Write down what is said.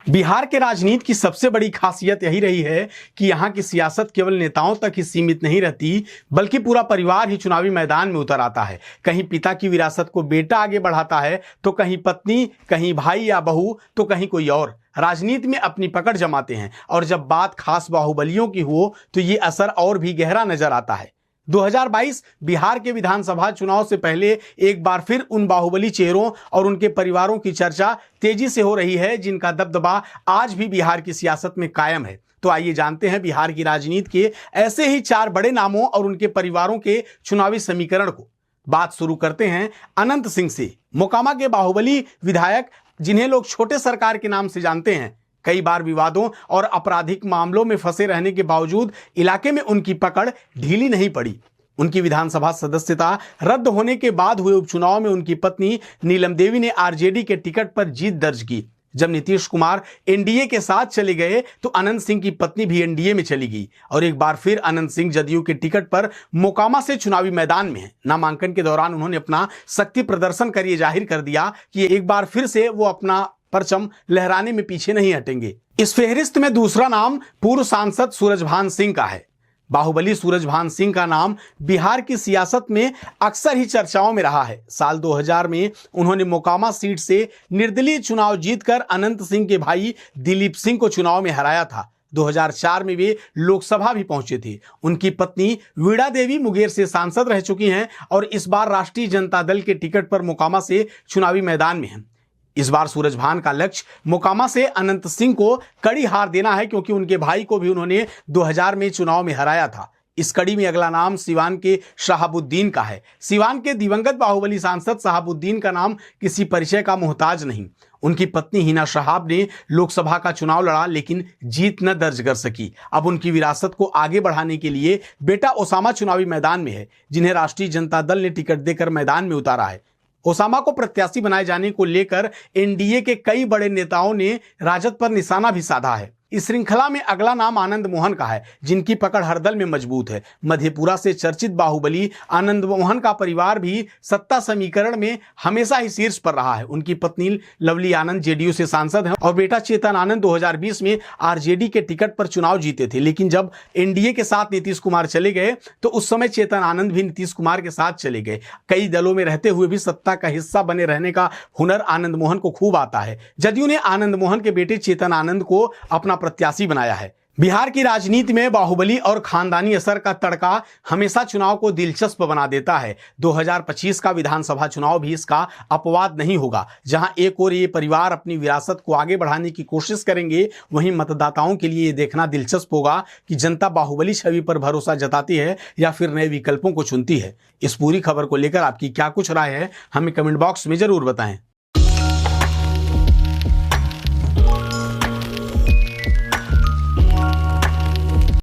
बिहार के राजनीति की सबसे बड़ी खासियत यही रही है कि यहाँ की सियासत केवल नेताओं तक ही सीमित नहीं रहती, बल्कि पूरा परिवार ही चुनावी मैदान में उतर आता है। कहीं पिता की विरासत को बेटा आगे बढ़ाता है, तो कहीं पत्नी, कहीं भाई या बहू, तो कहीं कोई और राजनीति में अपनी पकड़ जमाते हैं। और जब बात खास बाहुबलियों की हो तो ये असर और भी गहरा नजर आता है। 2022 बिहार के विधानसभा चुनाव से पहले एक बार फिर उन बाहुबली चेहरों और उनके परिवारों की चर्चा तेजी से हो रही है, जिनका दबदबा आज भी बिहार की सियासत में कायम है। तो आइए जानते हैं बिहार की राजनीति के ऐसे ही 4 बड़े नामों और उनके परिवारों के चुनावी समीकरण को। बात शुरू करते हैं अनंत सिंह से। मोकामा के बाहुबली विधायक, जिन्हें लोग छोटे सरकार के नाम से जानते हैं, कई बार विवादों और आपराधिक मामलों में फंसे रहने के बावजूद इलाके में उनकी पकड़ ढीली नहीं पड़ी। उनकी विधानसभा सदस्यता रद्द होने के बाद हुए उपचुनाव में उनकी पत्नी नीलम देवी ने आरजेडी के टिकट पर जीत दर्ज की। जब नीतीश कुमार एनडीए के साथ चले गए तो अनंत सिंह की पत्नी भी एनडीए में चली गई और एक बार फिर अनंत सिंह जदयू के टिकट पर मोकामा से चुनावी मैदान में हैं। नामांकन के दौरान उन्होंने अपना शक्ति प्रदर्शन कर ये जाहिर कर दिया कि एक बार फिर से वो अपना परचम लहराने में पीछे नहीं हटेंगे। इस फेहरिस्त में दूसरा नाम पूर्व सांसद सूरजभान सिंह का है। बाहुबली सूरजभान सिंह का नाम बिहार की सियासत में अक्सर ही चर्चाओं में रहा है। साल 2000 में उन्होंने मोकामा सीट से निर्दलीय चुनाव जीतकर अनंत सिंह के भाई दिलीप सिंह को चुनाव में हराया था। 2004 में वे लोकसभा भी पहुंचे थे। उनकी पत्नी वीणा देवी मुंगेर से सांसद रह चुकी हैं और इस बार राष्ट्रीय जनता दल के टिकट पर मोकामा से चुनावी मैदान में हैं। इस बार सूरजभान का लक्ष्य मोकामा से अनंत सिंह को कड़ी हार देना है, क्योंकि उनके भाई को भी उन्होंने 2000 में चुनाव में हराया था। इस कड़ी में अगला नाम सिवान के शहाबुद्दीन का है। सिवान के दिवंगत बाहुबली सांसद शहाबुद्दीन का नाम किसी परिचय का मोहताज नहीं। उनकी पत्नी हिना शहाब ने लोकसभा का चुनाव लड़ा, लेकिन जीत न दर्ज कर सकी। अब उनकी विरासत को आगे बढ़ाने के लिए बेटा ओसामा चुनावी मैदान में है, जिन्हें राष्ट्रीय जनता दल ने टिकट देकर मैदान में उतारा है। ओसामा को प्रत्याशी बनाए जाने को लेकर एनडीए के कई बड़े नेताओं ने राजद पर निशाना भी साधा है। इस श्रृंखला में अगला नाम आनंद मोहन का है, जिनकी पकड़ हर दल में मजबूत है। मधेपुरा से चर्चित बाहुबली आनंद मोहन का परिवार भी सत्ता समीकरण में हमेशा ही शीर्ष पर रहा है। उनकी पत्नी लवली आनंद जेडीयू से सांसद हैं और बेटा चेतन आनंद 2020 में आरजेडी के टिकट पर चुनाव जीते थे। लेकिन जब एनडीए के साथ नीतीश कुमार चले गए तो उस समय चेतन आनंद भी नीतीश कुमार के साथ चले गए। कई दलों में रहते हुए भी सत्ता का हिस्सा बने रहने का हुनर आनंद मोहन को खूब आता है। जदयू ने आनंद मोहन के बेटे चेतन आनंद को अपना प्रत्याशी बनाया है। बिहार की राजनीति में बाहुबली और खानदानी असर का तड़का हमेशा चुनाव को दिलचस्प बना देता है। 2025 का विधानसभा चुनाव भी इसका अपवाद नहीं होगा। जहां एक ओर ये परिवार अपनी विरासत को आगे बढ़ाने की कोशिश करेंगे, वहीं मतदाताओं के लिए ये देखना दिलचस्प होगा कि जनता बाहुबली छवि पर भरोसा जताती है या फिर नए विकल्पों को चुनती है। इस पूरी खबर को लेकर आपकी क्या कुछ राय है, हमें कमेंट बॉक्स में जरूर बताएं।